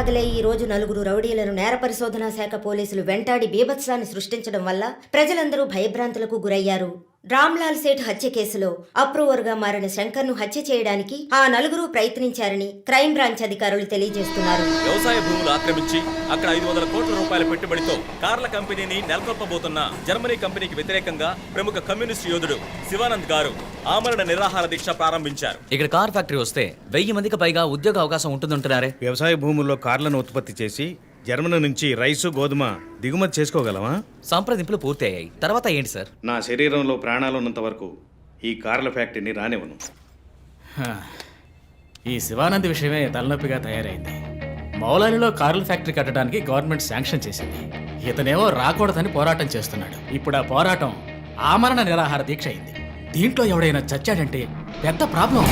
మొదలై ఈ రోజు నలుగురు రౌడీలను నేర పరిశోధనా శాఖ పోలీసులు వెంటాడి బీభత్సాన్ని సృష్టించడం వల్ల ప్రజలందరూ భయభ్రాంతులకు గురయ్యారు. రామ్లాల్ సేఠ్ హత్య కేసులో అప్రూవర్గా మారిన శంకర్ను హత్య చేయడానికి ఆ నలుగురు ప్రయత్నించారని క్రైమ్ బ్రాంచ్ అధికారులు తెలియజేస్తున్నారు. వ్యవసాయ భూములు ఆక్రమించి అక్కడ 500 కోట్ల రూపాయల పెట్టుబడితో కార్ల కంపెనీని నెలకొల్పబోతున్న జర్మనీ కంపెనీకి వ్యతిరేకంగా ప్రముఖ కమ్యూనిస్ట్ యోధుడు శివానంద్ గారు ఆమరణ నిరాహార దీక్ష ప్రారంభించారు. ఇక్కడ కార్ ఫ్యాక్టరీ వస్తే 1000 మందికి పైగా ఉద్యోగ అవకాశం ఉంటుందంటున్నారే. వ్యవసాయ భూముల్లో కార్లను ఉత్పత్తి చేసి జర్మనీ నుంచి రైసు గోధుమ దిగుమతి చేసుకోగలమా? సంప్రదింపులు పూర్తి అయ్యాయి. తర్వాత ఏంటి సార్? నా శరీరంలో ప్రాణాలు ఉన్నంత వరకు ఈ కార్ల ఫ్యాక్టరీని రానివ్వను. ఈ శివానంద్ విషయమే తలనొప్పిగా తయారైంది. మౌలాలిలో కార్ల ఫ్యాక్టరీ కట్టడానికి గవర్నమెంట్ శాంక్షన్ చేసింది. ఇతనేమో రాకూడదని పోరాటం చేస్తున్నాడు. ఇప్పుడు ఆ పోరాటం ఆమరణ నిరాహార దీక్ష అయింది. దీంట్లో ఎవడైనా చచ్చాడంటే పెద్ద ప్రాబ్లం.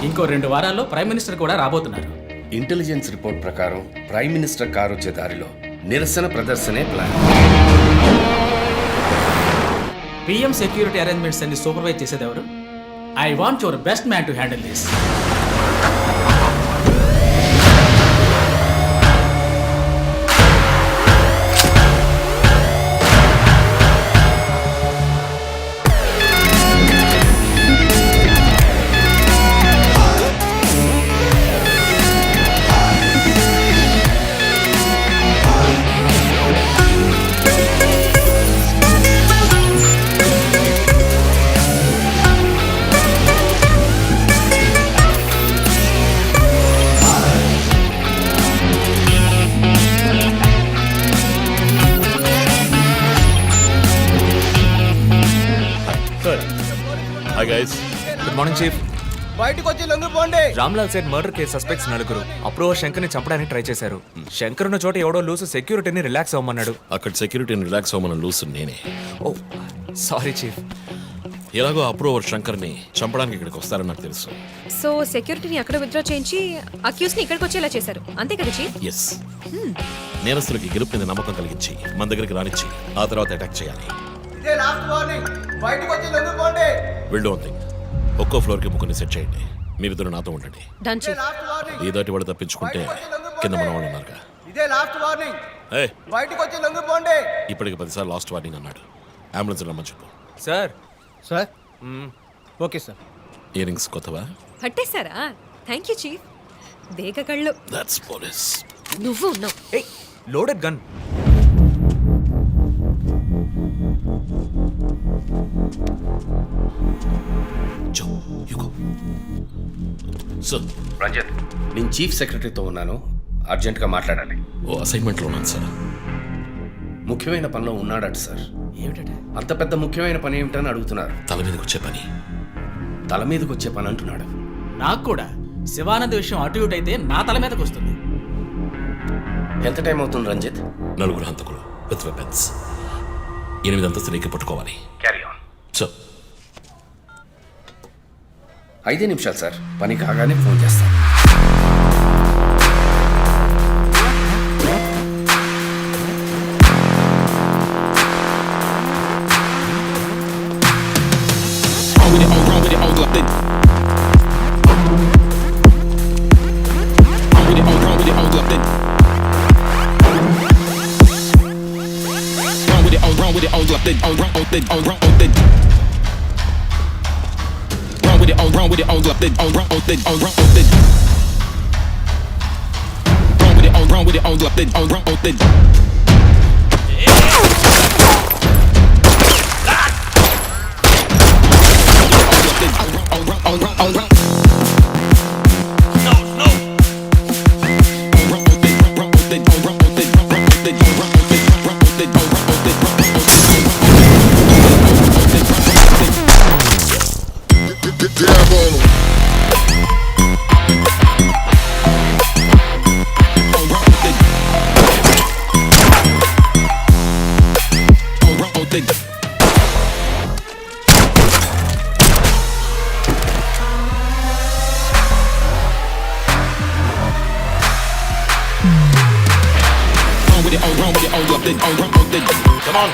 ఇంకో 2 వారాల్లో ప్రైమ్ మినిస్టర్ కూడా రాబోతున్నారు. ఇంటెలిజెన్స్ రిపోర్ట్ ప్రకారం ప్రైమ్ మినిస్టర్ కారు వచ్చే దారిలో నిరసన ప్రదర్శనే ప్లాన్. పిఎం సెక్యూరిటీ అరేంజ్మెంట్స్ అన్ని సూపర్వైజ్ చేసేది ఎవరు? I want your best man to handle this. Hi guys, good morning chief. బయటకు వచ్చి లొంగిపోండి. Ramlal Seth murder case suspects నలుగురు అప్రూవర్ శంకర్ని చంపడానికి ట్రై చేశారు. శంకర్ ఉన్న చోట ఎవడో లూసు సెక్యూరిటీని రిలాక్స్ అవ్వమన్నాడు. అక్కడ సెక్యూరిటీని రిలాక్స్ అవ్వమని లూసు నేనే. ఓ సారీ చీఫ్. ఎలాగో అప్రూవర్ శంకర్ని చంపడానికి ఇక్కడికి వస్తారని నాకు తెలుసు. సో సెక్యూరిటీని అక్కడ విత్డ్రా చేయించి అక్యూస్ ని ఇక్కడికి వచ్చేలా చేశారు, అంతే కదా చీఫ్? ఎస్, నేరస్తులకి గెలుపు మీద నమ్మకం కలిగించి మన దగ్గరికి రానిచ్చి ఆ తర్వాత అటాక్ చేయాలి. ఇదే లాస్ట్ వార్నింగ్. బయటకు వచ్చి లొంగిపోండి. Will don't think. ఒక్కో ఫ్లోర్ కి ముగ్గురిని సెట్ చేయండి. మీరిద్దరు నాతో ఉండండి. Done chief. Last warning. ఈ దాటి వాడు తప్పించుకుంటే కింద మన వాళ్ళు ఉన్నారుగా. ఇదే లాస్ట్ వార్నింగ్. ఏయ్, బయటకు వచ్చి లొంగిపోండి. ఇప్పటికి 10 సార్లు లాస్ట్ వార్నింగ్ అన్నాడు. అంబులెన్స్ రమ్మని చెప్పు. Sir sir okay sir. Earrings కొత్తవా? పట్టేశారా? Thank you chief. దేగ కళ్ళు. That's police. నువ్వు ఉన్నావు. ఏయ్, loaded gun. Joe, you go. Sir, Ranjith, నేను చీఫ్ సెక్రటరీతో ఉన్నాను. అర్జెంట్గా మాట్లాడాలి. ఓ అసైన్మెంట్లో ఉన్నాను సార్. ముఖ్యమైన పనిలో ఉన్నాడట సార్. ఏమిటంటే అంత పెద్ద ముఖ్యమైన పని ఏమిటని అడుగుతున్నారు. తల మీదకి వచ్చే పని. తల మీదకి వచ్చే పని అంటున్నాడు. నాకు కూడా శివానంద్ విషయం అటు ఇటు అయితే నా తల మీదకి వస్తుంది. ఎంత టైం అవుతుంది రంజిత్? 4 హంతకులు విత్ వెపన్స్. 8 అంతస్తులు ఎక్కి పట్టుకోవాలి. Carry on. సో 5 నిమిషాలు సార్. పని కాగానే ఫోన్ చేస్తాను. Come on.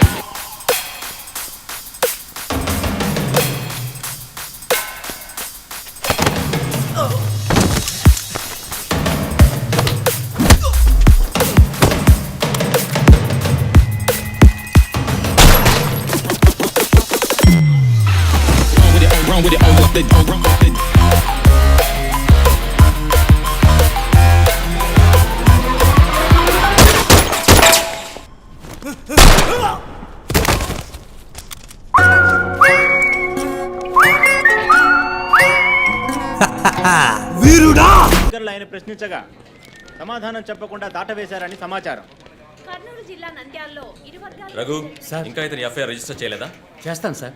ఆయన ప్రశ్నించగా సమాధానం చెప్పకుండా దాటవేశారని సమాచారం. కర్నూలు జిల్లా నంద్యాలలో ఇరు వర్గాల రఘు ఇంకా ఇతని ఎఫ్ఐఆర్ రిజిస్టర్ చేయలేదా? చేస్తాను సార్.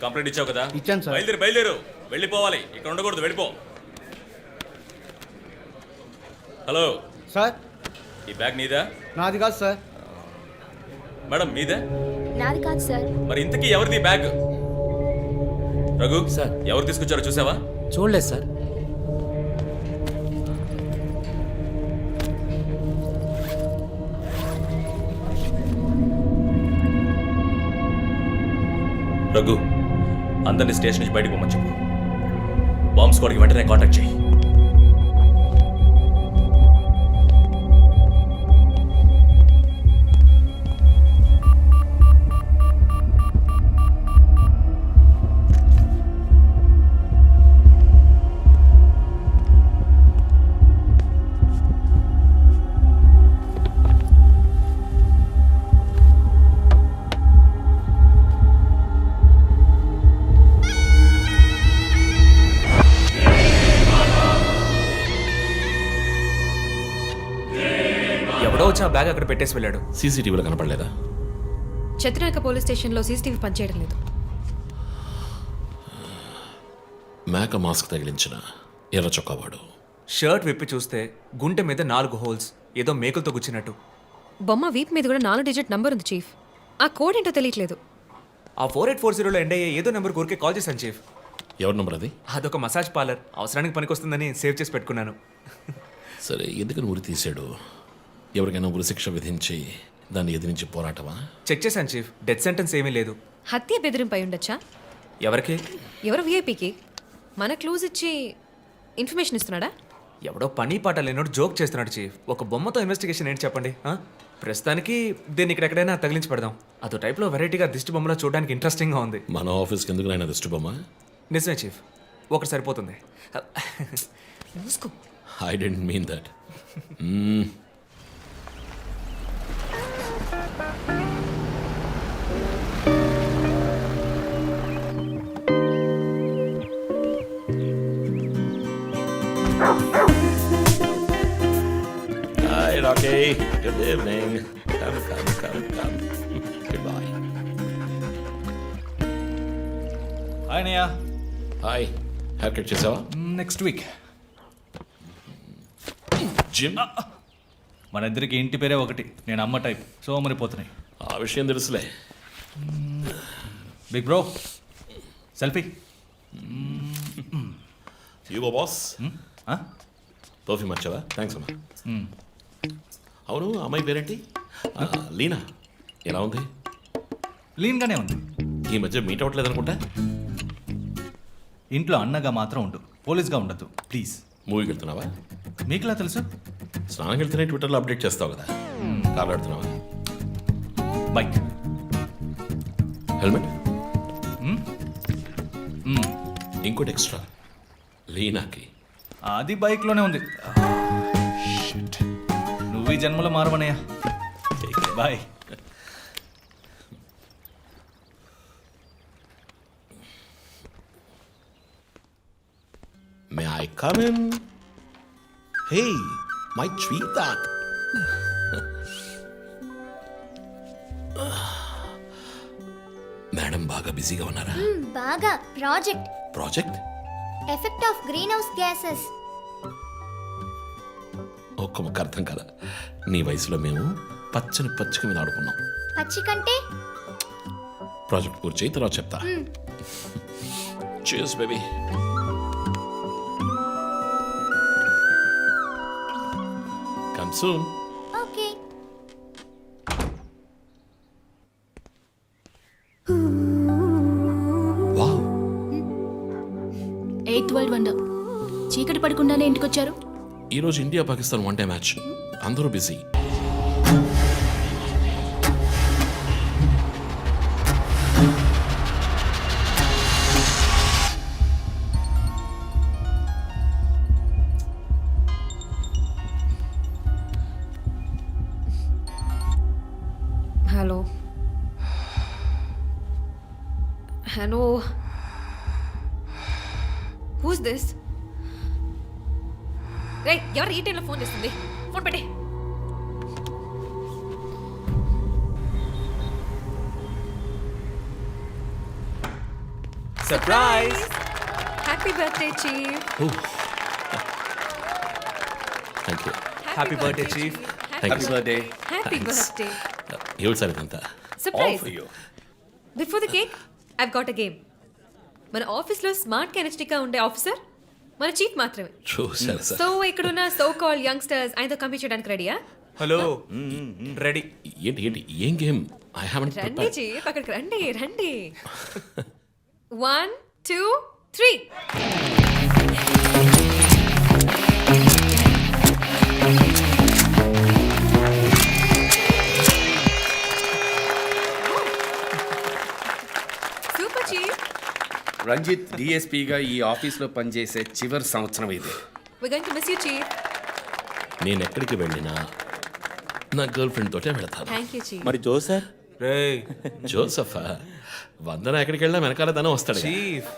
కంప్లైంట్ ఇచ్చావు కదా? ఇచ్చాను సార్. బయలుదేరు వెళ్ళిపోవాలి, ఇక్కడ ఉండకూడదు, వెళ్ళిపో. హలో సార్, ఈ బ్యాగ్ నీదా? నాది కాదు సార్. మేడం మీదే? నాది కాదు సార్. మరి ఇంతకీ ఎవరిది ఈ బ్యాగ్? రఘు సార్. ఎవరు తీసుకొచ్చారో చూసావా? చూడలేదు సార్. రఘు అందరినీ స్టేషన్ నుంచి బయటకు పోమని చెప్పు. బాంబ్ స్క్వాడ్కి వెంటనే కాంటాక్ట్ చేయి. ఎవడో వచ్చి ఆ బ్యాగ్ అక్కడ పెట్టేసి వెళ్ళాడు. సీసీటీవీలో కనపడలేదా? చత్రనాయక పోలీస్ స్టేషన్లో సీసీటీవీ పనిచేయడం లేదు. మేక మాస్క్ తగిలించిన ఎర్ర చొక్కావాడు. షర్ట్ విప్పి చూస్తే గుంటె మీద 4 హోల్స్, ఏదో మేకులతో గుచ్చినట్టు. బొమ్మ వీప్ మీద కూడా 4 డిజిట్ నంబర్ ఉంది చీఫ్. ఆ కోడ్ ఏంటో తెలియట్లేదు. ఆ 4840లో ఎండ్ అయ్యే ఏదో నెంబర్ ఊరికే కాల్ చేశాను చీఫ్. ఎవరి నంబర్ అది? అదొక మసాజ్ పార్లర్, అవసరానికి పనికొస్తుందని సేవ్ చేసి పెట్టుకున్నాను. సరే, ఎందుకని ఉరి తీశాడు? ఎవరికైనా ఉరి శిక్ష విధించి దాన్ని ఎదిరించి పోరాటమా? చెక్ చేశాను చీఫ్, డెత్ సెంటెన్స్ ఏమీ లేదు. హత్య బెదిరింపై ఉండొచ్చా? ఎవరికి? ఎవరు విఐపికి మన క్లూజ్ ఇచ్చి ఇన్ఫర్మేషన్ ఇస్తున్నాడా? ఎవడో పని పాట లేనోడు జోక్ చేస్తున్నాడు చీఫ్. ఒక బొమ్మతో ఇన్వెస్టిగేషన్ ఏంటి చెప్పండి? ప్రస్తుతానికి దీన్ని ఇక్కడ ఎక్కడైనా తగిలించి పెడదాం. అదో టైప్లో వెరైటీగా దిష్టి బొమ్మలో చూడడానికి ఇంట్రెస్టింగ్గా ఉంది. మన ఆఫీస్కి ఎందుకు నాయన దిష్టి బొమ్మ? నిజమే చీఫ్, ఒకటి సరిపోతుంది. మూసుకో. I didn't mean that. Hi, Rocky. Good evening. Come. Goodbye. Hi నయ్యా. Hi. Hair cut చేసావా? Next week. జిమ్? మన ఇద్దరికి ఇంటి పేరే ఒకటి. నేను అమ్మ టైప్, సో మరి పోతున్నాయి. ఆ విషయం తెలుసులే. Big bro, selfie. ఇగో బాస్. పర్ఫ్యూమ్ వచ్చావా? థ్యాంక్స్ అమ్మా. అవును, అమ్మాయి పేరేంటి? లీనా. ఎలా ఉంది? లీన్గానే ఉంది. ఈ మధ్య మీట్ అవ్వట్లేదు అనుకుంటా. ఇంట్లో అన్నగా మాత్రం ఉండు, పోలీస్గా ఉండద్దు ప్లీజ్. మూవీకి వెళ్తున్నావా? మీకులా తెలుసు? స్నానం వెళ్తేనే ట్విట్టర్లో అప్డేట్ చేస్తావు కదా. కార్లో ఆడుతున్నావా? బైక్. హెల్మెట్? ఇంకోటి ఎక్స్ట్రా లీనాకి. అది బైక్లోనే ఉంది. నువ్వు ఈ జన్మలో మారవనయ్యా. Bye. May I come in? Hey, my sweetheart. Madam బాగా బిజీగా ఉన్నారా? బాగా. Project? Effect of greenhouse gases. ఒక్క ముక్క అర్థం కదా. నీ వయసులో మేము పచ్చకి మీద ఆడుకున్నాం. పచ్చి కంటే ప్రాజెక్ట్ పూర్తి చేయి, తర్వాత చెప్తా. Cheers, baby. Come soon. Okay. Wow. 8th world wonder. చీకటి పడకుండానే ఇంటికొచ్చారు. ఈరోజు India Pakistan one day match. అందరూ busy. Hello, who's this? Ray, ఎవరు ఈ టైంలో ఫోన్ చేస్తుంది? ఫోన్ పెట్టే. Surprise! Happy birthday chief. Thank you. Happy birthday chief. Thank you. Birthday. Happy birthday. ఏమిటి సార్ ఇదంతా? Surprise. Before the cake I've got a game. మన ఆఫీస్లో స్మార్ట్ కెనెస్టిక్గా ఉండే ఆఫీసర్ మన చీఫ్ మాత్రమే. చూసారు సార్. సో ఇక్కడున్న సో కాల్ యంగ్స్టర్స్ ఆయనతో కంపీట్ చేయడానికి రెడీయా? Hello, ready. ఏంటి ఏంటి ఏం గేమ్? ఐ హావెంట్ రండి ప్రిపేర్డ్. చీఫ్, అక్కడికి రండి రండి. 1 2 3. Super chief. రంజిత్ డిఎస్పీగా ఈ ఆఫీస్లో పనిచేసే చివరి సంవత్సరం ఇది. We're going to miss you, chief. నేను ఎక్కడికి వెళ్ళినా నా గర్ల్ ఫ్రెండ్ తోటే వెళతాను. Thank you, chief. మరి జో సార్? రే జోసఫా, వందన ఎక్కడికి వెళ్ళినా వెనకాల తనే వస్తాడు. చీఫ్,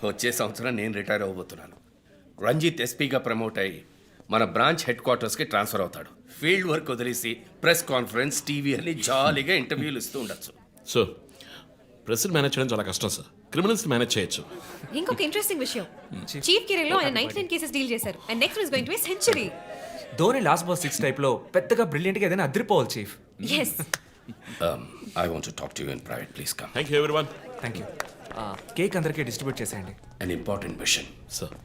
వచ్చే సంవత్సరం నేను రిటైర్ అవ్వబోతున్నాను. రంజిత్ ఎస్పీగా ప్రమోట్ అయ్యి మన బ్రాంచ్ హెడ్ క్వార్టర్స్కి ట్రాన్స్ఫర్ అవుతాడు. ఫీల్డ్ వర్క్ వదిలేసి ప్రెస్ కాన్ఫరెన్స్, టీవీ అని జాలీగా ఇంటర్వ్యూలు ఇస్తూ ఉండొచ్చు. సో ప్రెస్ని మేనేజ్ చేయడం చాలా కష్టం సార్. క్రిమినల్స్ మేనేజ్ చేయొచ్చు. ఇంకొక ఇంట్రెస్టింగ్ విషయం, చీఫ్ కెరీర్లో ఆయన 99 కేసెస్ డీల్ చేశారు and next is going to be century. Dhoni last ball 6 టైప్లో పెద్దగా బ్రిలియంట్గా ఏదైనా అదిరిపోవాలి chief. yes. I want to talk to you in private, please come. Thank you everyone. Thank you. Cake అందరికీ డిస్ట్రిబ్యూట్ చేసేయండి. An important machine. సార్,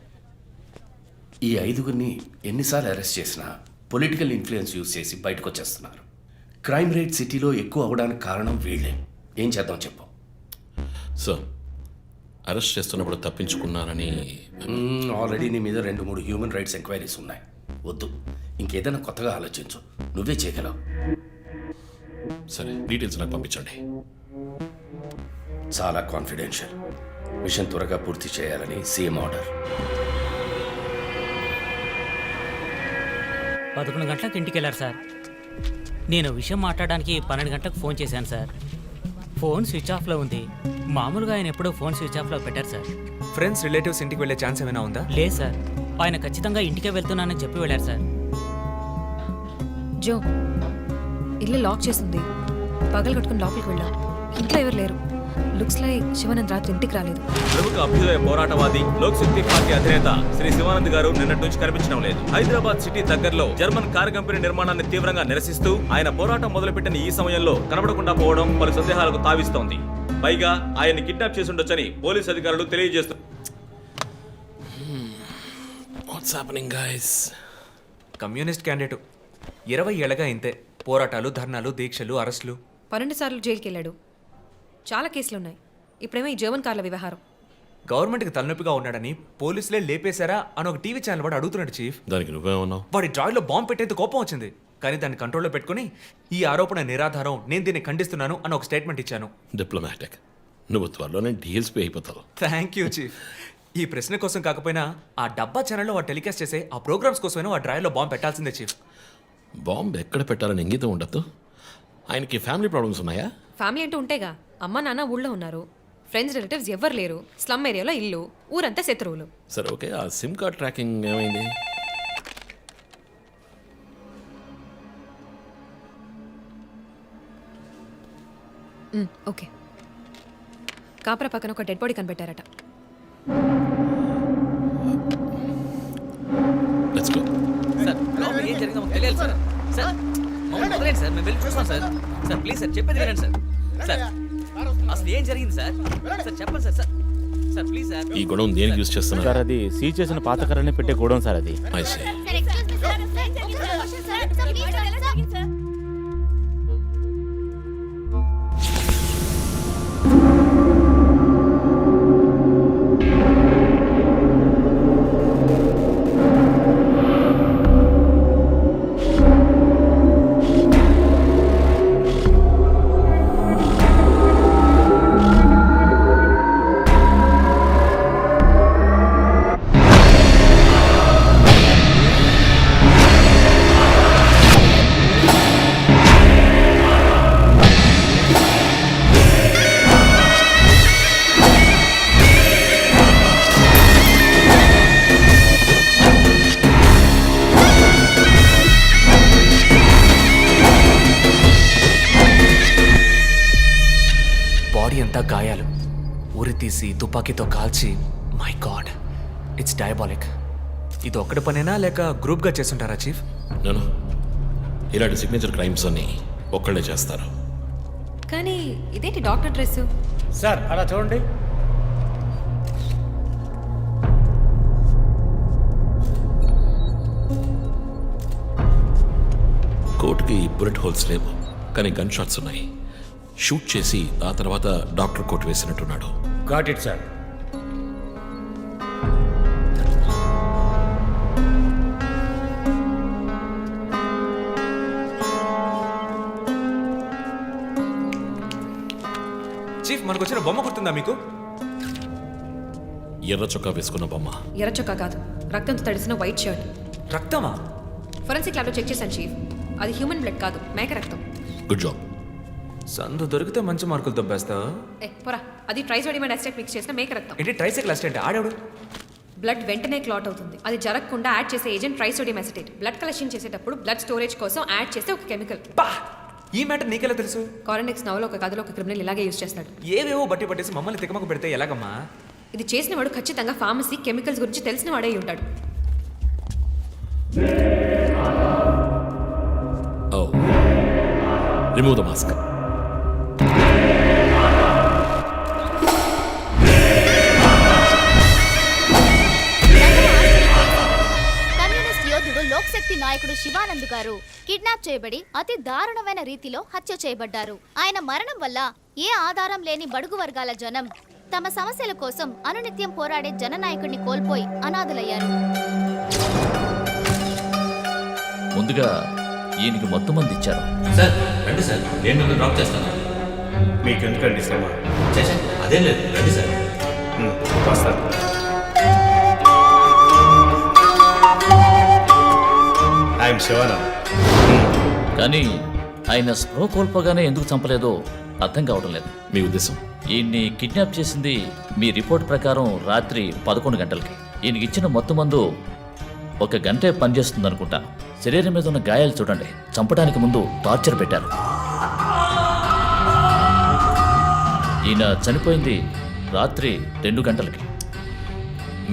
ఈ 5గురిని ఎన్నిసార్లు arrest చేసినా పొలిటికల్ ఇన్ఫ్లుయెన్స్ యూజ్ చేసి బయటకు వచ్చేస్తున్నారు. క్రైమ్ రేట్ సిటీలో ఎక్కువ అవడానికి కారణం వీళ్ళే. ఏం చేద్దాం చెప్పు. సార్ అరెస్ట్ చేస్తున్నప్పుడు తప్పించుకున్నారని ఆల్రెడీ నీ మీద 2-3 హ్యూమన్ రైట్స్ ఎంక్వైరీస్ ఉన్నాయి. వద్దు, ఇంకేదైనా కొత్తగా ఆలోచించు. నువ్వే చేయగలవు. సరే, డీటెయిల్స్ నాకు పంపించండి. చాలా కాన్ఫిడెన్షియల్. మిషన్ త్వరగా పూర్తి చేయాలని సీఎం ఆర్డర్. 11 గంటలకు ఇంటికి వెళ్ళారు సార్. నేను విషయం మాట్లాడడానికి 12 గంటలకు ఫోన్ చేశాను సార్. ఫోన్ స్విచ్ ఆఫ్లో ఉంది. మామూలుగా ఆయన ఎప్పుడూ ఫోన్ స్విచ్ ఆఫ్లో పెట్టారు సార్. ఫ్రెండ్స్, రిలేటివ్స్ ఇంటికి వెళ్ళే ఛాన్స్ ఏమైనా ఉందా? లేదు సార్, ఆయన ఖచ్చితంగా ఇంటికే వెళ్తున్నానని చెప్పి వెళ్ళారు సార్. జో, ఇల్లు లాక్ చేసింది. పగలు కట్టుకుని లోపలికి వెళ్ళాం. ఇంట్లో ఎవరు లేరు. లుక్స్ లైక్ శివానంద్ రాత్రి ఇంటికి రాలేదు. ప్రముఖ అభ్యుదయ పోరాటవాది లోక్ శక్తి పార్టీ అధినేత శ్రీ శివానంద్ గారు నిన్నటి నుంచి కనిపించడం లేదు. హైదరాబాద్ సిటీ దగ్గరలో జర్మన్ కార్ కంపెనీ నిర్మాణాన్ని తీవ్రంగా నిరసిస్తూ ఆయన పోరాటం మొదలుపెట్టిన ఈ సమయంలో కనబడకుండా పోవడం పలు సందేహాలకు తావిస్తోంది. పైగా ఆయన్ని కిడ్నాప్ చేసి ఉండొచ్చని పోలీసు అధికారులు తెలియజేస్తున్నారు. What's happening guys? Communist candidate 20 ఏళ్ళగా ఇంతే. పోరాటాలు, ధర్నాలు, దీక్షలు, అరెస్టులు. 12 సార్లు జైలుకి వెళ్ళాడు. చాలా కేసులు ఉన్నాయి. ఇప్పుడేమో ఈ జర్మన్ కార్ల వ్యవహారం. గవర్నమెంట్కి తలనొప్పిగా ఉన్నాడని పోలీసులే లేపేశారా అని ఒక టీవీ ఛానల్ వాడు అడుగుతున్నాడు చీఫ్. దానికి నువ్వేమన్నావు? వాడి డ్రాయిలో బాంబు పెట్టేందుకు కోపం వచ్చింది, కానీ దాన్ని కంట్రోల్లో పెట్టుకుని ఈ ఆరోపణ నిరాధారం, నేను దీన్ని ఖండిస్తున్నాను అని ఒక స్టేట్మెంట్ ఇచ్చాను. డిప్లొమాటిక్. నువ్వు త్వరలోనే డిఎస్పీ అయిపోతావు. Thank you chief. ఈ ప్రశ్న కోసం కాకపోయినా ఆ డబ్బా ఛానల్లో వాడు టెలికాస్ట్ చేసే ఆ ప్రోగ్రామ్స్ కోసమైనా ఆ డ్రాయిలో బాంబు పెట్టాల్సిందే చీఫ్. బాంబు ఎక్కడ పెట్టాలని ఇంగితం ఉండద్దు. ఆయనకి ఫ్యామిలీ ప్రాబ్లమ్స్ ఉన్నాయా? ఫ్యామిలీ అంటూ ఉంటేగా. అమ్మ నాన్న ఊళ్ళో ఉన్నారు. ఫ్రెండ్స్, రిలేటివ్స్ ఎవ్వరు లేరు. స్లమ్ ఏరియాలో ఇల్లు, ఊరంతా శత్రువులు. సరే, ఓకే. ఆ సిమ్ కార్డ్ ట్రాకింగ్ ఏమైంది? ఓకే. కాపర పక్కన ఒక డెడ్ బాడీ కనిపెట్టారట. Let's go. సార్, లోపల ఏం జరిగిందో మాకు తెలియాలి సార్. సార్, మమ్మల్ని వదిలేండి సార్, మేము వెళ్ళి చూస్తాం సార్. సార్ ప్లీజ్ సార్, చెప్పేది వినండి సార్. సార్ అసలు ఏం జరిగింది సార్? సార్ చెప్పండి sir. Sir sir please sir. ఈ గొడవ దేనికి యూజ్ చేస్తున్నారు? సార్, అది సీజ్ చేసిన పాత కర్రని పెట్టే గోడౌన్ సార్. అది I see. బాడీ అంతా గాయాలు, ఉరి తీసి తుపాకీతో కాల్చి. My God, it's diabolic. ఇది ఒక్కడి పనేనా లేక గ్రూప్గా చేస్తుంటారా చీఫ్? నేను ఇలాంటి సిగ్నేచర్ క్రైమ్స్ అన్ని ఒక్కళ్ళే చేస్తారు. కానీ ఇదేంటి డాక్టర్ డ్రెస్? సార్ అలా చూడండి. కోట్కి బుల్లెట్ హోల్స్ లేవు, కానీ గన్ షాట్స్ ఉన్నాయి. షూట్ చేసి ఆ తర్వాత డాక్టర్ కోట్ వేసినట్టున్నాడు. Got it sir. చీఫ్, మనకు వచ్చిన బొమ్మ గుర్తుందా మీకు? ఎర్ర చొక్కా వేసుకున్న బొమ్మ. ఎర్ర చొక్కా కాదు, రక్తంతో తడిసిన వైట్ షర్ట్. రక్తమా? ఫొరెన్సిక్ ల్యాబ్లో చెక్ చేశాను చీఫ్. అది హ్యూమన్ బ్లడ్ కాదు, మేక రక్తం. Good job. సందు దొరికితే మంచి మార్కులు దొబ్బేస్తా. పోరా, అది ట్రైసోడియం అసిటేట్ మిక్స్ చేసిన మేక రక్తం. ఏంటి ట్రైసైకిల్ అసిస్టెంట్? ఆడేవాడు? బ్లడ్ వెంటనే క్లాట్ అవుతుంది. అది జరగకుండా యాడ్ చేసే agent trisodium acetate. Blood collection చేసేటప్పుడు బ్లడ్ స్టోరేజ్ కోసం యాడ్ చేసే ఒక కెమికల్. ఈ మ్యాటర్ నీకెలా తెలుసు? కారెనిక్స్ నవలో ఒక కథలో ఒక క్రిమినల్ ఇలాగే యూజ్ చేస్తాడు. ఏవేవో బట్టి పట్టేసి మమ్మల్ని తికమక పెడితే ఎలాగమ్మా? ఇది చేసిన వాడు ఖచ్చితంగా ఫార్మసీ కెమికల్స్ గురించి తెలిసిన వాడే ఉంటాడు. ఓ, రిమూవ్ ద మాస్క్. కమ్యూనిస్ట్ యోధుడు లోక్శక్తి నాయకుడు శివానంద్ గారు కిడ్నాప్ చేయబడి అతి దారుణమైన రీతిలో హత్య చేయబడ్డారు. ఆయన మరణం వల్ల ఏ ఆధారం లేని బడుగు వర్గాల జనం తమ సమస్యల కోసం అనునిత్యం పోరాడే జననాయకుడిని కోల్పోయి అనాథులయ్యారు. ముందుగా ఈయనకి మొత్తం మంది ఇచ్చారు. సార్ రండి సార్, నేను మిమ్మల్ని డ్రాప్ చేస్తాను. మీకు ఎందుకండి శ్రమ? అదేం లేదు, రండి సార్. వస్తాను. ఐఎమ్ శివానంద్. కానీ ఆయన స్పృహ కోల్పోగానే ఎందుకు చంపలేదో అర్థం కావడం లేదు. మీ ఉద్దేశం? ఈయన్ని కిడ్నాప్ చేసింది మీ రిపోర్ట్ ప్రకారం రాత్రి 11 గంటలకి. ఈయనకి ఇచ్చిన మొత్తం మందు 1 గంటే పనిచేస్తుంది అనుకుంటా. శరీరం మీద ఉన్న గాయాలు చూడండి. చంపడానికి ముందు టార్చర్ పెట్టారు. ఈయన చనిపోయింది రాత్రి 2 గంటలకి.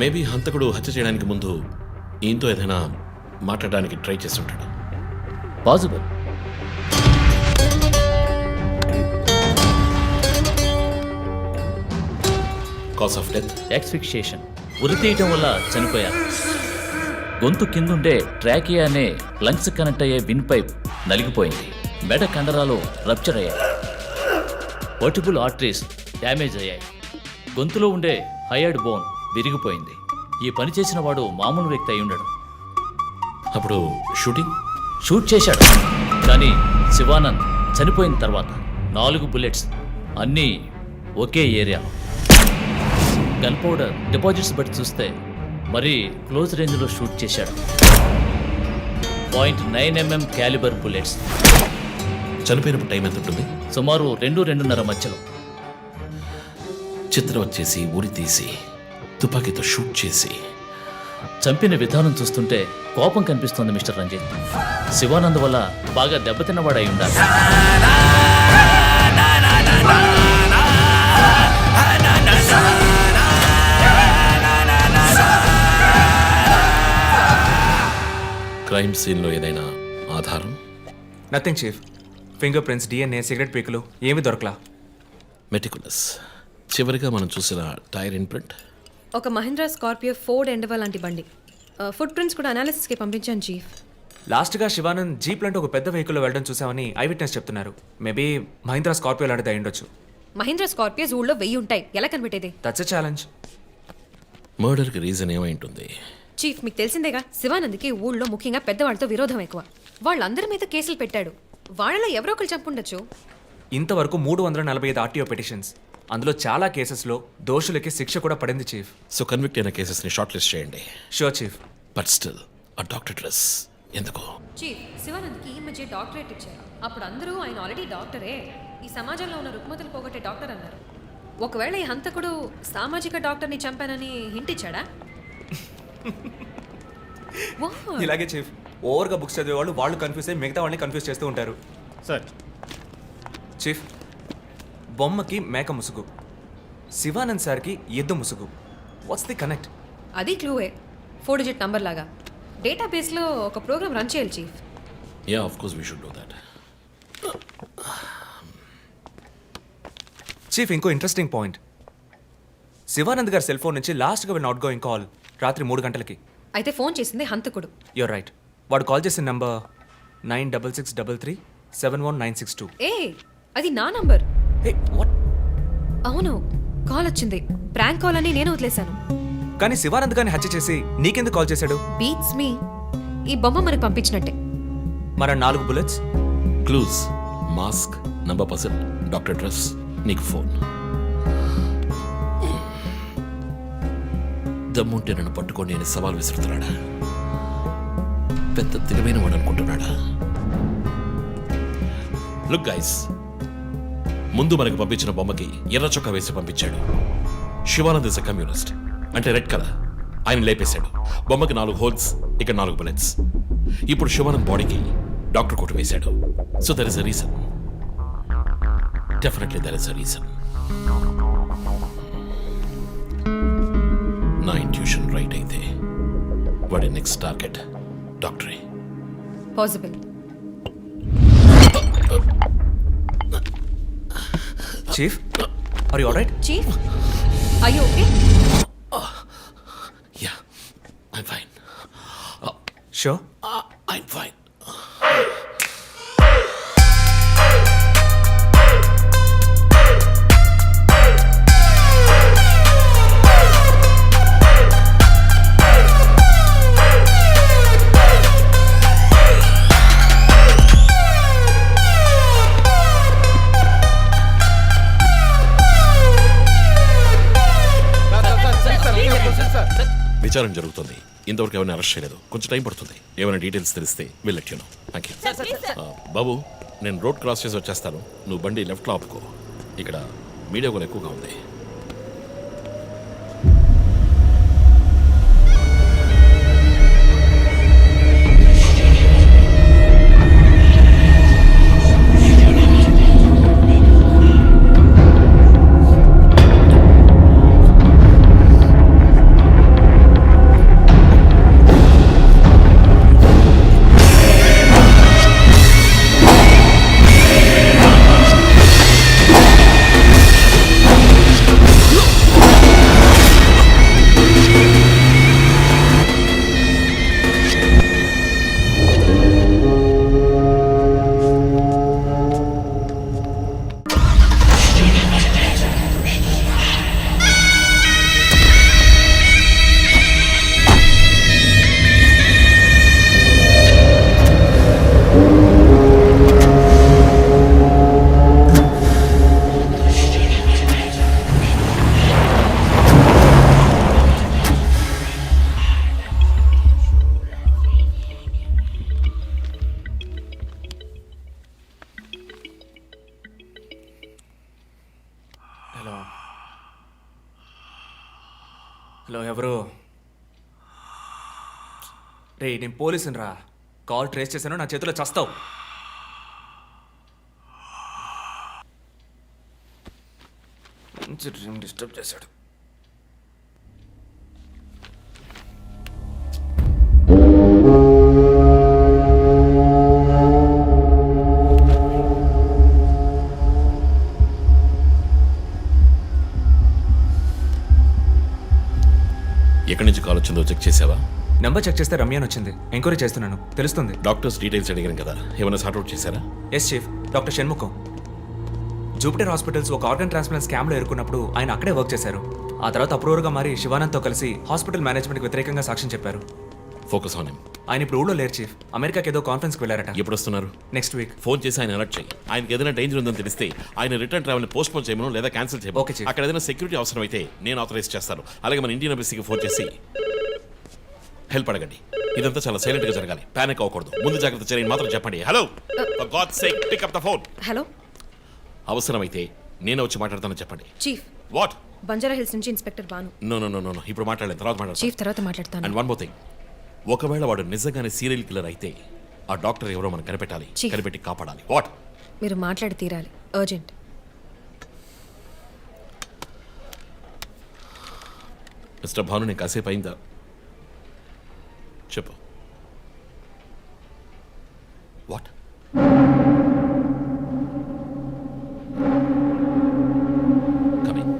మేబీ హంతకుడు హత్య చేయడానికి ముందు ఈయనతో ఏదైనా మాట్లాడడానికి ట్రై చేసి ఉంటాడు. Possible. Cause of death? Asphyxiation. ఉరి తీయటం వల్ల చనిపోయారు. గొంతు కిందుండే ట్రాకియా అనే లంగ్స్ కనెక్ట్ అయ్యే విన్ పైప్ నలిగిపోయింది. మెడ కండరాలు రప్చర్ అయ్యాయి. వర్టిబుల్ ఆర్టరీస్ డ్యామేజ్ అయ్యాయి. గొంతులో ఉండే హైయర్డ్ బోన్ విరిగిపోయింది. ఈ పని చేసిన వాడు మామూలు వ్యక్తి అయి ఉండడు. అప్పుడు షూట్ చేశాడు. కానీ శివానంద్ చనిపోయిన తర్వాత 4 బుల్లెట్స్, అన్నీ ఒకే ఏరియాలో. గన్ పౌడర్ డిపాజిట్స్ బట్టి చూస్తే మరీ క్లోజ్ రేంజ్లో షూట్ చేశాడు. 0.9 mm క్యాలిబర్ బుల్లెట్స్. చనిపోయినప్పుడు టైం ఎంత ఉంటుంది? సుమారు 2-2:30 మధ్యలో. చిత్రం వచ్చేసి ఉరి తీసి తుపాకీతో షూట్ చేసి చంపిన విధానం చూస్తుంటే కోపం కనిపిస్తోంది మిస్టర్ రంజిత్. శివానంద్ వల్ల బాగా దెబ్బతిన్నవాడై ఉండాలి. క్రైమ్ సీన్లో ఏదైనా ఆధారం? Nothing chief. Fingerprints, DNA, cigarette పీకులు ఏమీ దొరకలా. మెటికులస్. చివరిగా మనం చూసిన టైర్ ఇంప్రింట్? ఒక మహీంద్రా స్కార్పియో ఫోర్డ్ ఎండవా లాంటి బండి. ఫుట్ ప్రింట్స్ కూడా అనాలిసిస్కి పంపించాను చీఫ్. లాస్ట్గా శివానంద్ జీప్ లాంటి ఒక పెద్ద వెహికల్లో వెళ్ళడం చూసామని ఐ విట్నెస్ చెప్తున్నారు. మేబీ మహీంద్రా స్కార్పియో లాంటిది అయి ఉండొచ్చు. మహీంద్రా స్కార్పియోస్ ఊళ్ళో 1000 ఉంటాయి. ఎలా కనిపెట్టేది? That's a challenge. మర్డర్కి రీజన్ ఏమై ఉంటుంది? చీఫ్, మీకు తెలిసిందేగా, శివానంద్కి ఊళ్ళో ముఖ్యంగా పెద్దవాళ్ళతో విరోధం ఎక్కువ. వాళ్ళందరి మీద కేసులు పెట్టాడు. వాళ్ళలో ఎవరో ఒకరు చంపుండొచ్చు. ఇంతవరకు 345 RTO పిటిషన్స్. అందులో చాలా కేసెస్లో దోషులకి శిక్ష కూడా పడింది చీఫ్. సో కన్విక్ట్ అయిన కేసెస్ని షార్ట్ లిస్ట్ చేయండి. Sure chief. బట్ స్టిల్ ఆ డాక్టర్ డ్రెస్ ఎందుకు? చీఫ్, శివానంద్కి ఈ మధ్య డాక్టరేట్ ఇచ్చారు. అప్పుడు అందరూ ఆయన ఆల్రెడీ డాక్టరే, ఈ సమాజంలో ఉన్న రుగ్మతలు పోగొట్టే డాక్టర్ అన్నారు. ఒకవేళ ఈ హంతకుడు సామాజిక డాక్టర్ని చంపానని హింట్ ఇచ్చాడా? ఇలాగే చీఫ్, ఓవర్గా బుక్స్ చదివే వాళ్ళు కన్ఫ్యూజ్ అయ్యి మిగతా వాళ్ళని కన్ఫ్యూజ్ చేస్తూ ఉంటారు. సార్ చీఫ్, బొమ్మకి మేక ముసుగు, శివానంద్ సార్కి ఎద్దు ముసుగు. What's the connect? అది క్లూవే, 4 డిజిట్ నంబర్ లాగా. డేటాబేస్లో ఒక ప్రోగ్రామ్ రన్ చేయాలి chief. Yeah of course we should do that. Chief, ఇంకో ఇంట్రెస్టింగ్ పాయింట్. శివానంద్ గారి సెల్ ఫోన్ నుంచి లాస్ట్గా వెళ్ళిన అవుట్ గోయింగ్ కాల్ రాత్రి 3 గంటలకి. అయితే ఫోన్ చేసింది హంతకుడు. You're right. వాడు కాల్ చేసిన నంబర్ 9663371962. ఏ అది నా నంబర్. Hey what? అవును, కాల్ వచ్చింది. ప్రాంక్ కాల్ అని నేను వదిలేశాను. కానీ శివానంద్ గారిని హత్య చేసి నీకెందుకు కాల్ చేశాడు? బీట్స్ మీ. ఈ బొమ్మ మనకు పంపించినట్టే. మన 4 bullets, clues, mask, number person, doctor dress, నీకు ఫోన్. దమ్ముంటే నన్ను పట్టుకొని నేను సవాల్ విసురుతున్నాడా? పెద్ద తెలివైన వాడు అనుకుంటున్నాడా? లుక్ గైస్, ముందు మనకు పంపించిన బొమ్మకి ఎర్ర చొక్కా వేసి పంపించాడు. శివానంద్ ఇస్ ఎ కమ్యూనిస్ట్, అంటే రెడ్ కలర్. ఆయన లేపేశాడు. బొమ్మకి 4 హోల్స్, ఇక్కడ 4 బుల్లెట్స్. ఇప్పుడు శివానంద్ బాడీకి డాక్టర్ కోట్ వేశాడు. So there is a reason. Definitely there is a reason. నా ఇంట్యూషన్ రైట్ అయితే వాడి నెక్స్ట్ టార్గెట్ డాక్టరే. Possible. Chief, are you alright? Chief, are you okay? Yeah, I'm fine. Sure? I'm fine. విచారణ జరుగుతుంది. ఇంతవరకు ఎవరిని arrest చేయలేదు. కొంచెం టైం పడుతుంది. ఏమైనా డీటెయిల్స్ తెలిస్తే will let you know. Thank you. బాబు, నేను రోడ్ క్రాస్ చేసి వచ్చేస్తాను. నువ్వు బండి లెఫ్ట్లో ఆపుకో. ఇక్కడ మీడియా కూడా ఎక్కువగా ఉంది. హలో, ఎవరు? రే, నేను పోలీసుని రా. కాల్ ట్రేస్ చేశాను, నా చేతిలో చస్తావు. మంచి డ్రీమ్ డిస్టర్బ్ చేశాడు. ఎక్కడి నుంచి కాల్ వచ్చిందో చెక్ చేసావా? నెంబర్ చెక్ చేస్తే రమ్యాన్ వచ్చింది. ఎంక్వైరీ చేస్తున్నాను, తెలుస్తుంది. డాక్టర్స్ డీటెయిల్స్ అడిగాను కదా, ఏమైనా సార్ట్అవుట్ చేశారా? Yes chief, doctor Shanmukham. Jupiter hospitals ఒక ఆర్గన్ ట్రాన్స్ప్లాంట్ స్కామ్లో ఎరుకున్నప్పుడు ఆయన అక్కడే వర్క్ చేశారు. ఆ తర్వాత అప్రూవర్గా మారి శివానంద్తో కలిసి హాస్పిటల్ మేనేజ్మెంట్కి వ్యతిరేకంగా సాక్ష్యం చెప్పారు. Focus on him. ఆయన ఇప్పుడు ఊళ్ళో లేరు చీఫ్. అమెరికాకి ఏదో కాన్ఫరెన్స్కి వెళ్ళారట. ఎప్పుడు వస్తున్నారు? Next week. ఫోన్ చేసి ఆయన అలర్ట్ చేయి. ఆయనకి ఏదైనా డేంజర్ ఉందని తెలిస్తే ఆయన రిటర్న్ ట్రావెల్ పోస్ట్ పోన్ చేయమను లేదా క్యాన్సిల్ చేయమను. Okay chief. అక్కడ ఏదైనా సెక్యూరిటీ అవసరం అయితే నేను ఆథరైజ్ చేస్తాను. అలాగే మన ఇండియన్ ఎంబసీకి ఫోన్ చేసి హెల్ప్ అడగండి. ఇదంతా చాలా సైలెంట్ గా జరగాలి. పానిక్ అవ్వకూడదు. ముందు జాగ్రత్త చర్యని మాత్రం చెప్పండి. Hello, for God's sake pick up the phone. Hello. అవసరమైతే నేను వచ్చి మాట్లాడతానని చెప్పండి. చీఫ్. వాట్? బంజారా హిల్స్ నుంచి ఇన్స్పెక్టర్ బాను. నో. ఇప్పుడు మాట్లాడలేదు, తర్వాత మాట్లాడతాను. చీఫ్ తర్వాత మాట్లాడతాను. అండ్ వన్ మోర్ థింగ్, ఒకవేళ వాడు నిజంగానే సీరియల్ కిల్లర్ అయితే ఆ డాక్టర్ ఎవరో మనం కనిపెట్టాలి. Chief. కనిపెట్టి కాపాడాలి. వాట్? మీరు మాట్లాడి తీరాలి. అర్జెంట్. మిస్టర్ భాను నేను కాసేపు అయిందా చెప్పు what coming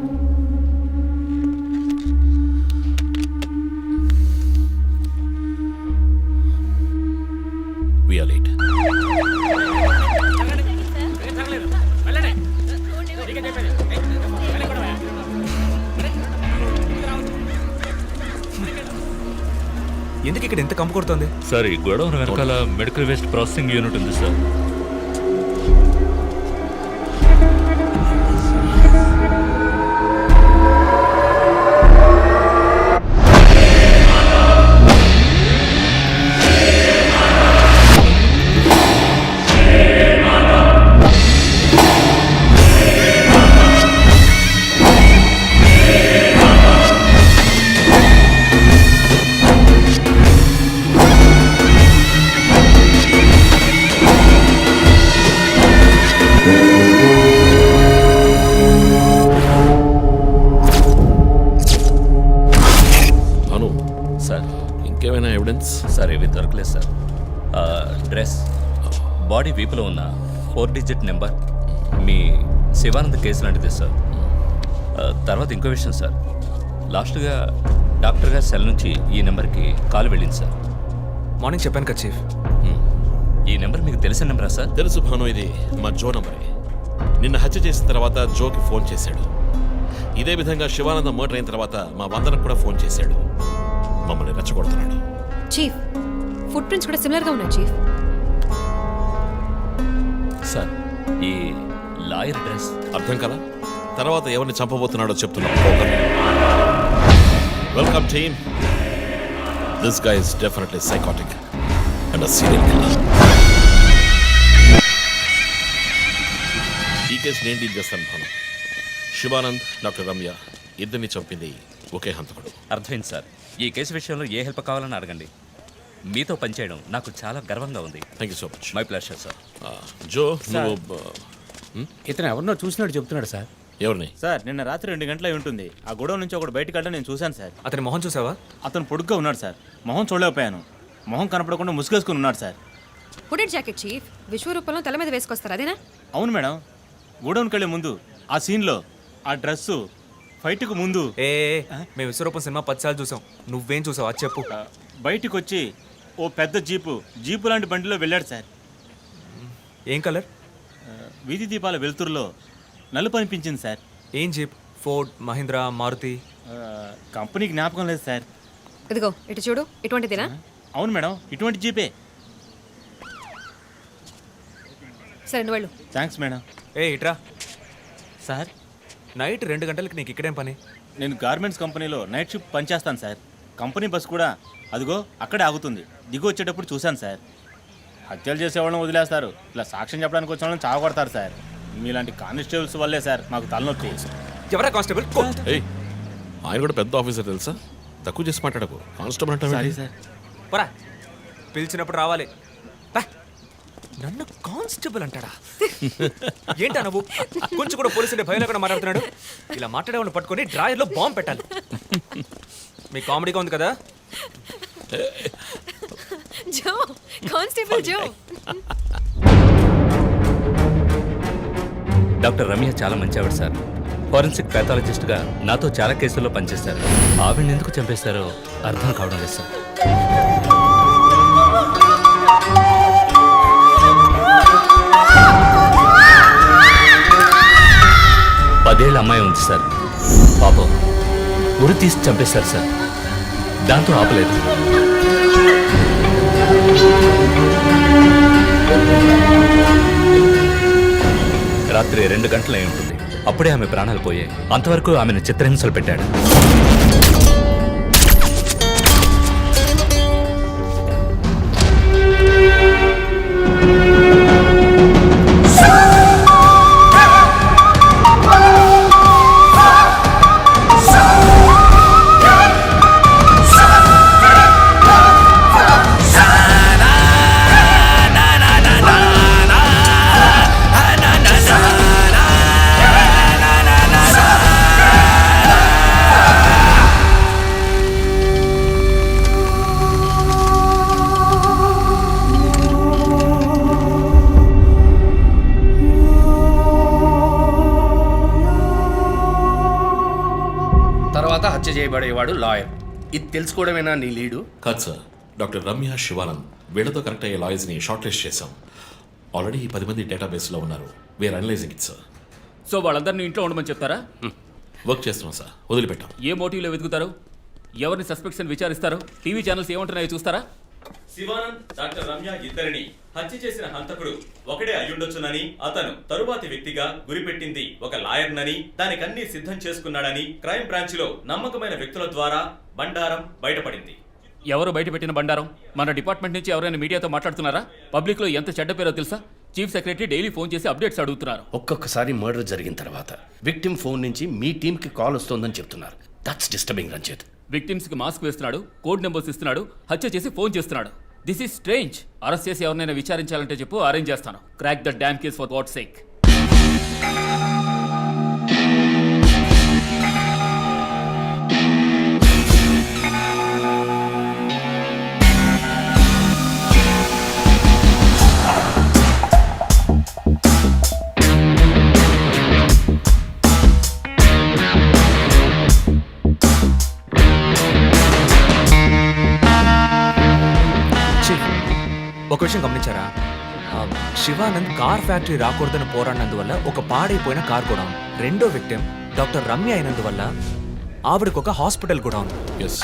we are late ఎందుకు ఇక్కడ ఎంత కంపు కొడుతుంది? సార్ ఈ గొడవ వెనకాల మెడికల్ వేస్ట్ ప్రాసెసింగ్ యూనిట్ ఉంది సార్. సార్ ఇవి దొరకలేదు సార్. డ్రెస్, బాడీ వీపులో ఉన్న 4 డిజిట్ నెంబర్ మీ శివానంద్ కేసు లాంటిది సార్. తర్వాత ఇంకో విషయం సార్, లాస్ట్గా డాక్టర్ గారి సెల్ నుంచి ఈ నెంబర్కి కాల్ వెళ్ళింది సార్. మార్నింగ్ చెప్పాను కదా చీఫ్. ఈ నెంబర్ మీకు తెలిసిన నెంబరా సార్? తెలుసు భాను, ఇది మా జో నంబరే. నిన్న హత్య చేసిన తర్వాత జోకి ఫోన్ చేశాడు. ఇదే విధంగా శివానందం మర్డర్ అయిన తర్వాత మా వందనకు కూడా ఫోన్ చేశాడు. మమ్మల్ని రెచ్చగొడుతున్నాడు. చీఫ్, ఫుట్ ప్రింట్స్ కూడా సిమిలర్గా ఉన్నాయి చీఫ్. సార్ ఈ లాయర్ డ్రెస్ అర్థం కదా? తర్వాత ఎవరిని చంపబోతున్నాడో చెప్తున్నాం. Welcome team. This guy is definitely psychotic and a serial killer. ఈ కేసు నేను డీల్ చేస్తాను భాను. శివానంద్, డాక్టర్ రమ్య ఇద్దరిని చంపింది ఒకే హంతకుడు. అర్థమైంది సార్. ఈ కేసు విషయంలో ఏ హెల్ప్ కావాలని అడగండి. మీతో పనిచేయడం నాకు చాలా గర్వంగా ఉంది. Thank you so much. My pleasure sir. Joe, నువ్వు ఇతను ఎవరినో చూసినట్టు చెప్తున్నాడు సార్. ఎవరిని? సార్ నిన్న రాత్రి 2 గంటల ఉంటుంది. ఆ గొడవ నుంచి ఒకటి బయటకు వెళ్ళడం నేను చూశాను సార్. అతని మొహం చూసావా? అతను పొడుగ్గా ఉన్నాడు సార్. మొహం చూడలేకపోయాను. మొహం కనపడకుండా ముసుగేసుకుని ఉన్నాడు సార్. హుడెడ్ జాకెట్ చీఫ్, విశ్వరూపంలో తల మీద వేసుకొస్తారు అదేనా? అవును మేడం. గోడౌన్కి వెళ్ళే ముందు ఆ సీన్లో ఆ డ్రెస్సు ఫైట్కు ముందు మేము విశ్వరూపం సినిమా 10 సార్లు చూసాం. నువ్వేం చూసావు అది చెప్పు. బయటికి వచ్చి ఓ పెద్ద జీపు లాంటి బండిలో వెళ్ళాడు సార్. ఏం కలర్? వీధి దీపాల వెలుతురులో నలుపు అనిపించింది సార్. ఏం jeep? Ford, Mahindra, Maruti? Company జ్ఞాపకం లేదు సార్. ఇదిగో ఇటు చూడు, ఇటువంటిదేనా? అవును మేడం, ఇటువంటి జీపే. సరే నువ్వు వెళ్ళు. Thanks madam. ఇట్రా సార్. నైట్ 2 గంటలకి నీకు ఇక్కడేం పని? నేను గార్మెంట్స్ కంపెనీలో నైట్ షిఫ్ట్ పనిచేస్తాను సార్. కంపెనీ బస్ కూడా అదిగో అక్కడే ఆగుతుంది. దిగు వచ్చేటప్పుడు చూశాను సార్. హత్యలు చేసేవాళ్ళని వదిలేస్తారు, ఇలా సాక్ష్యం చెప్పడానికి వచ్చిన వాళ్ళని చావకొడతారు సార్. మీలాంటి కానిస్టేబుల్స్ వల్లే సార్ మాకు తలనొప్పి. ఎవరా కానిస్టేబుల్? ఆయన కూడా పెద్ద ఆఫీసర్ తెలుసా? తక్కువ చేసి మాట్లాడకు. కానిస్టేబుల్ సారీ అంటే సార్. పరా, పిలిచినప్పుడు రావాలి. నన్ను కానిస్టేబుల్ అంటాడా? ఏంటా నువ్వు? కొంచెం కూడా పోలీసుంటే భయం లేకుండా మాట్లాడుతున్నాడు. ఇలా మాట్లాడేవాళ్ళని పట్టుకొని డ్రాయర్లో బాంబు పెట్టాలి. మీ కామెడీగా ఉంది కదా? జో, కానిస్టేబుల్ జో. డాక్టర్ రమ్య చాలా మంచి ఆవిడ సార్. ఫోరెన్సిక్ ప్యాథాలజిస్ట్గా నాతో చాలా కేసుల్లో పనిచేశారు. ఆవిడని ఎందుకు చంపేశారో అర్థం కావడం లేదు సార్. పదేళ్ళ అమ్మాయి ఉంది సార్. పాపం ఉరి తీసి చంపేశారు సార్. దాంతో ఆపలేదు. రాత్రి 2 గంటలు అయి ఉంటుంది. అప్పుడే ఆమె ప్రాణాలు పోయాయి. అంతవరకు ఆమెను చిత్రహింసలు పెట్టాడు. తర్వాత హత్య చేయబడేవాడు లాయర్. ఇది తెలుసుకోవడమేనా నీ లీడు? కాదు సార్, డాక్టర్ రమ్య, శివానంద్ వీళ్ళతో కనెక్ట్ అయ్యే లాయర్స్ని షార్ట్ లిస్ట్ చేశాం. ఆల్రెడీ 10 మంది డేటాబేస్లో ఉన్నారు. We are analysing it sir. So వాళ్ళందరినీ ఇంట్లో ఉండమని చెప్తారా? వర్క్ చేస్తున్నాం సార్, వదిలిపెట్టాం. ఏ మోటివ్లో వెతుకుతారు? ఎవరిని సస్పెక్ట్స్ అని విచారిస్తారు? టీవీ ఛానల్స్ ఏమంటున్నాయో చూస్తారా? శివానంద్, డాక్టర్ రమ్య ఇద్దరిని హత్య చేసిన హంతకుడు ఒకడే అయ్యుండొచ్చునని, అతను తరువాతి వ్యక్తిగా గురిపెట్టింది ఒక లాయర్నని, దానికన్నీ సిద్ధం చేసుకున్నాడని క్రైమ్ బ్రాంచ్లో నమ్మకమైన వ్యక్తుల ద్వారా బండారం బయటపడింది. ఎవరు బయటపెట్టిన బండారం? మన డిపార్ట్మెంట్ నుంచి ఎవరైనా మీడియాతో మాట్లాడుతున్నారా? పబ్లిక్లో ఎంత చెడ్డ పేరో తెలుసా? చీఫ్ సెక్రటరీ డైలీ ఫోన్ చేసి అప్డేట్స్ అడుగుతున్నారు. ఒక్కొక్కసారి మర్డర్ జరిగిన తర్వాత విక్టిమ్ ఫోన్ నుంచి మీ టీంకి కాల్ వస్తోందని చెప్తున్నారు. That's disturbing Ranjith. విక్టిమ్స్ కి మాస్క్ వేస్తున్నాడు, కోడ్ నెంబర్స్ ఇస్తున్నాడు, హత్య చేసి ఫోన్ చేస్తున్నాడు. This is strange. అరెస్ట్ చేసి ఎవరినైనా విచారించాలంటే చెప్పు, అరేంజ్ చేస్తాను. Crack the damn case for God's sake. ఒక విషయం గమనించారా? శివానంద్ కార్ ఫ్యాక్టరీ రాకూడదని పోరాడినందువల్ల ఒక పాడైపోయిన కార్ కూడా ఉంది. రెండో విక్టిమ్ డాక్టర్ రమ్య అయినందువల్ల ఆవిడకు ఒక హాస్పిటల్ కూడా ఉంది. Yes,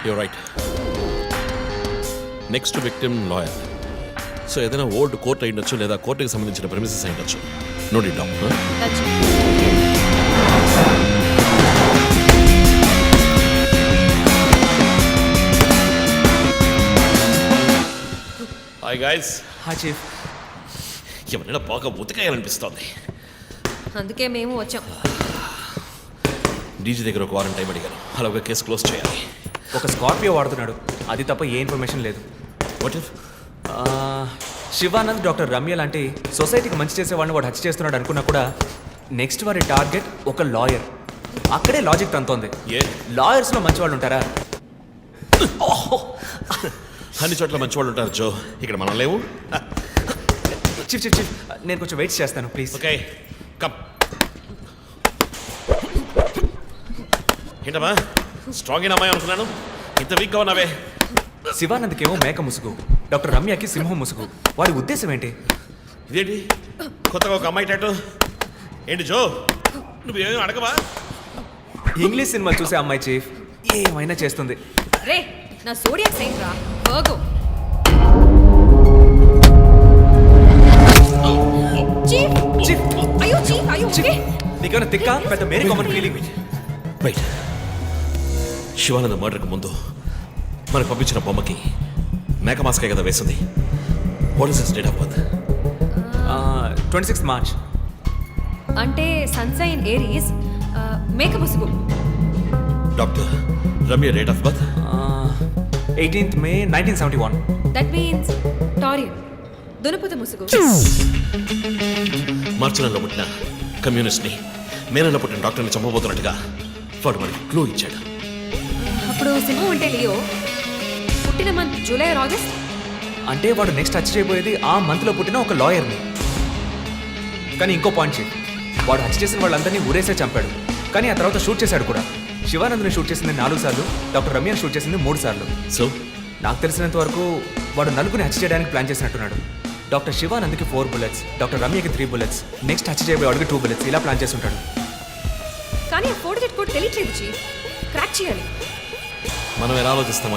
you're right. Next victim lawyer. So ఏదైనా ఓల్డ్ కోర్ట్ అయి ఉండొచ్చు, లేదా కోర్టుకి సంబంధించిన ప్రెమిసెస్ అయి ఉండొచ్చు. Note it down. Hi guys. Hi chief. ఎవరైనా బాగా ఉతకాయాలనిపిస్తోంది. అందుకే మేము వచ్చాం. డీజీ దగ్గర ఒక వారం టైం అడిగాను. అలా ఒక కేసు క్లోజ్ చేయాలి. ఒక స్కార్పియో వాడుతున్నాడు, అది తప్ప ఏ ఇన్ఫర్మేషన్ లేదు. What if Shivanand doctor Ramya లాంటి సొసైటీకి మంచి చేసే వాళ్ళని వాడు హత్య చేస్తున్నాడు అనుకున్నా కూడా నెక్స్ట్ వారి టార్గెట్ ఒక లాయర్. అక్కడే లాజిక్ తంతోంది. లాయర్స్లో మంచి వాళ్ళు ఉంటారా? అన్ని చోట్ల మంచి వాళ్ళు ఉంటారు జో, ఇక్కడ మనం లేవు. చీఫ్ చీఫ్ చీఫ్, నేను కొంచెం వెయిట్ చేస్తాను ప్లీజ్. Okay, come. ఏంటమ్మా స్ట్రాంగ్ అయిన అమ్మాయి అనుకున్నాను, ఇంత వీక్గా ఉన్నావే. శివానంద్కేమో మేక ముసుగు, డాక్టర్ రమ్యకి సింహం ముసుగు. వాడి ఉద్దేశం ఏంటి? ఇదేంటి కొత్తగా ఒక అమ్మాయి టాటూ? ఏంటి జో, నువ్వేమీ అడగవా? ఇంగ్లీష్ సినిమా చూసే అమ్మాయి చీఫ్, ఏమైనా చేస్తుంది. రే, నా సోడియాక్ సైన్ రా వర్గో. చీఫ్ చీఫ్ అయ్యో చీఫ్ అయ్యో ఓకే. నీకేమైనా తిక్క? పెద్ద మేరీ కామన్ ఫీలింగ్. రైట్. శివానంద మర్డర్కి ముందు మనకు పంపించిన బొమ్మకి మేక మాస్కే కదా వేసింది. What is this date of birth? 26 March. అంటే సన్సైన్ ఏరీస్, మేక ముసుగు. Doctor Ramya date of birth? 18th May 1971. That means Taurean, దునపుత ముసుగు. మార్చి నెలలో పుట్టిన కమ్యూనిస్ట్ని మే నెలలో పుట్టిన డాక్టర్ని చంపబోతున్నట్టుగా వాడు మనకి క్లూ ఇచ్చాడు. అప్పుడు సింహం అంటే లియో, పుట్టిన మంత్ జూలై ఆర్ ఆగస్ట్. అంటే వాడు నెక్స్ట్ హత్య చేయబోయేది ఆ మంత్లో పుట్టిన ఒక లాయర్ని. కానీ ఇంకో పాయింట్ చీఫ్, వాడు హత్య చేసిన వాళ్ళందరినీ ఊరేసే చంపాడు. కానీ ఆ తర్వాత షూట్ చేశాడు కూడా. శివానంద్ని షూట్ చేసింది 4 సార్లు, డాక్టర్ రమ్యని షూట్ చేసింది 3 సార్లు. సో నాకు తెలిసినంత వరకు వాడు నలుగురిని హత్య చేయడానికి ప్లాన్ చేసినట్టున్నాడు. డాక్టర్ శివానంద్కి 4 bullets, డాక్టర్ రమ్యకి 3 bullets, నెక్స్ట్ హత్య చేయబోయేవాడికి 2 bullets, ఇలా ప్లాన్ చేసి ఉంటాడు. కానీ ఆ 4 digit కోడ్ తెలియట్లేదు చీఫ్, క్రాక్ చేయాలి. మనం ఎలా ఆలోచిస్తాం